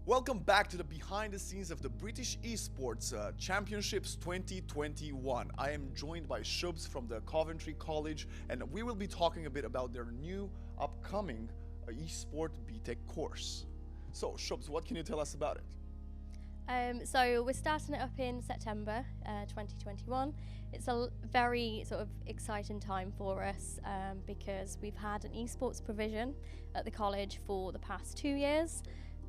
Welcome back to the behind the scenes of the British Esports Championships 2021. I am joined by Shoubs from the Coventry College, and we will be talking a bit about their new upcoming eSport BTEC course. So Shoubs, what can you tell us about it? So we're starting it up in September 2021. It's a very sort of exciting time for us because we've had an esports provision at the college for the past 2 years.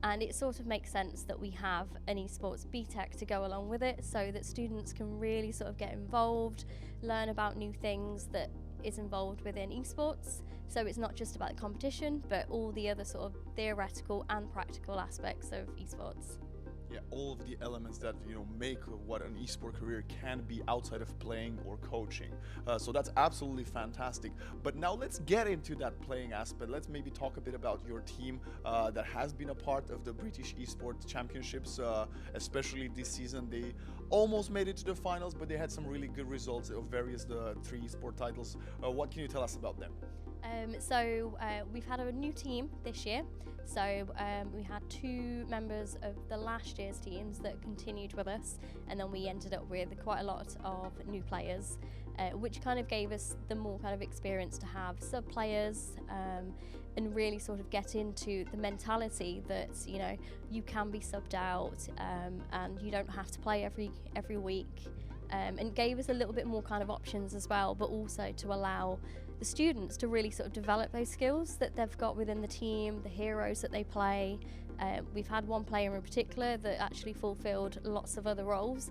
And it sort of makes sense that we have an esports BTEC to go along with it so that students can really sort of get involved, learn about new things that is involved within esports. So it's not just about the competition, but all the other sort of theoretical and practical aspects of esports. Yeah, all of the elements that make what an esport career can be outside of playing or coaching. So that's absolutely fantastic. But now let's get into that playing aspect. Let's maybe talk a bit about your team that has been a part of the British Esports Championships, especially this season. They almost made it to the finals, but they had some really good results of the 3 esport titles. What can you tell us about them? We've had a new team this year. We had 2 members of the last year's teams that continued with us, and then we ended up with quite a lot of new players, which kind of gave us the more kind of experience to have sub players and really sort of get into the mentality that you can be subbed out and you don't have to play every week, and gave us a little bit more kind of options as well, but also to allow the students to really sort of develop those skills that they've got within the team, the heroes that they play. We've had one player in particular that actually fulfilled lots of other roles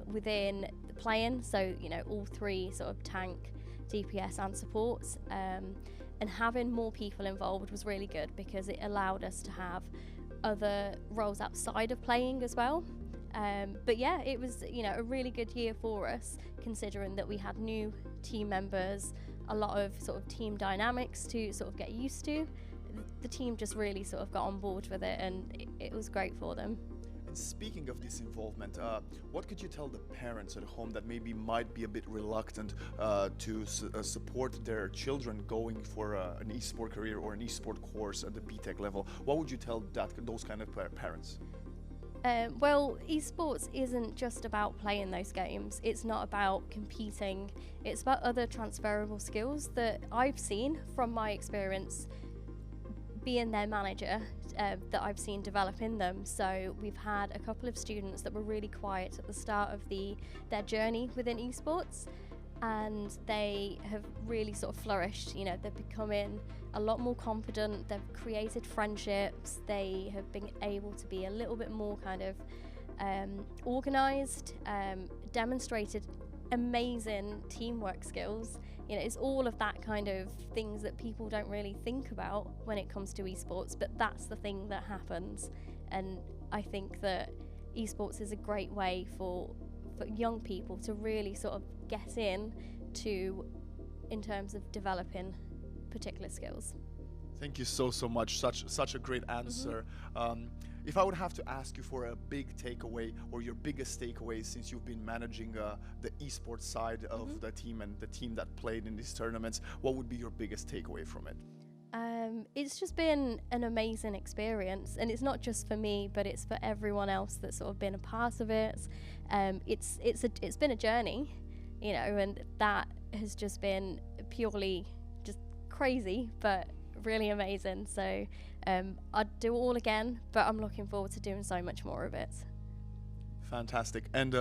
within the playing, so all 3 sort of tank, DPS and support, and having more people involved was really good because it allowed us to have other roles outside of playing as well. But yeah, it was a really good year for us, considering that we had new team members, a lot of sort of team dynamics to sort of get used to. The team just really sort of got on board with it, and it was great for them. And speaking of this involvement, what could you tell the parents at home that maybe might be a bit reluctant to support their children going for an esport career or an esport course at the BTEC level? What would you tell those kind of parents? Well, esports isn't just about playing those games. It's not about competing. It's about other transferable skills that I've seen from my experience being their manager, that I've seen develop in them. So we've had a couple of students that were really quiet at the start of their journey within esports, and they have really sort of flourished. They're becoming a lot more confident, they've created friendships, they have been able to be a little bit more kind of organised, demonstrated amazing teamwork skills. It's all of that kind of things that people don't really think about when it comes to esports, but that's the thing that happens. And I think that esports is a great way for young people to really sort of get in terms of developing particular skills. Thank you so much. Such a great answer. If I would have to ask you for a big takeaway or your biggest takeaway since you've been managing the esports side of the team and the team that played in these tournaments, what would be your biggest takeaway from it? It's just been an amazing experience, and it's not just for me, but it's for everyone else that's sort of been a part of it. It's been a journey, and that has just been purely just crazy, but really amazing. So I'd do it all again, but I'm looking forward to doing so much more of it. Fantastic. And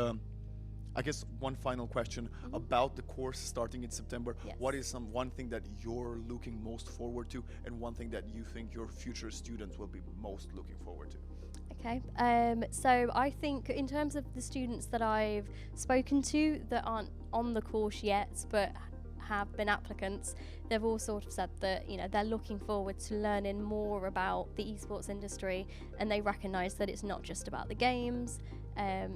I guess one final question about the course starting in September. Yes. What is one thing that you're looking most forward to, and one thing that you think your future students will be most looking forward to? Okay, so I think in terms of the students that I've spoken to that aren't on the course yet but have been applicants, they've all sort of said that they're looking forward to learning more about the esports industry, and they recognise that it's not just about the games.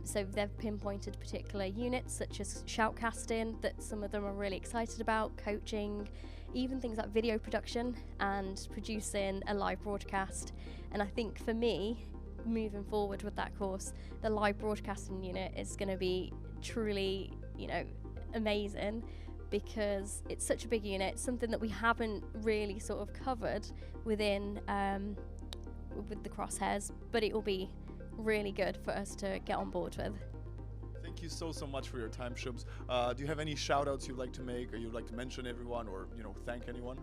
So they've pinpointed particular units such as shoutcasting that some of them are really excited about, coaching, even things like video production and producing a live broadcast. And I think for me, moving forward with that course, the live broadcasting unit is going to be truly, amazing, because it's such a big unit, something that we haven't really sort of covered within with the Crosshairs, but it will be really good for us to get on board with. Thank you so much for your time, Shoubs. Do you have any shout outs you'd like to make, or you'd like to mention everyone, or thank anyone?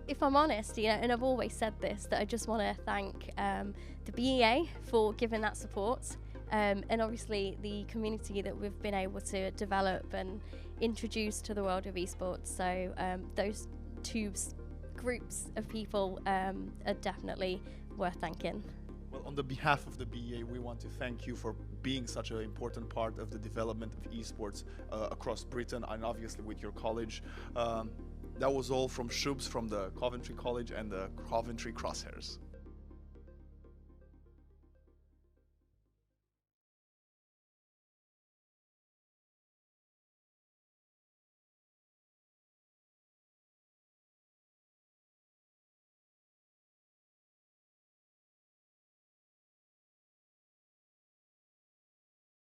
If I'm honest, and I've always said this, that I just want to thank the BEA for giving that support, and obviously the community that we've been able to develop and introduce to the world of esports. So those two groups of people are definitely worth thanking. Well, on the behalf of the BEA, we want to thank you for being such an important part of the development of esports across Britain, and obviously with your college. That was all from Shoubs from the Coventry College and the Coventry Crosshairs.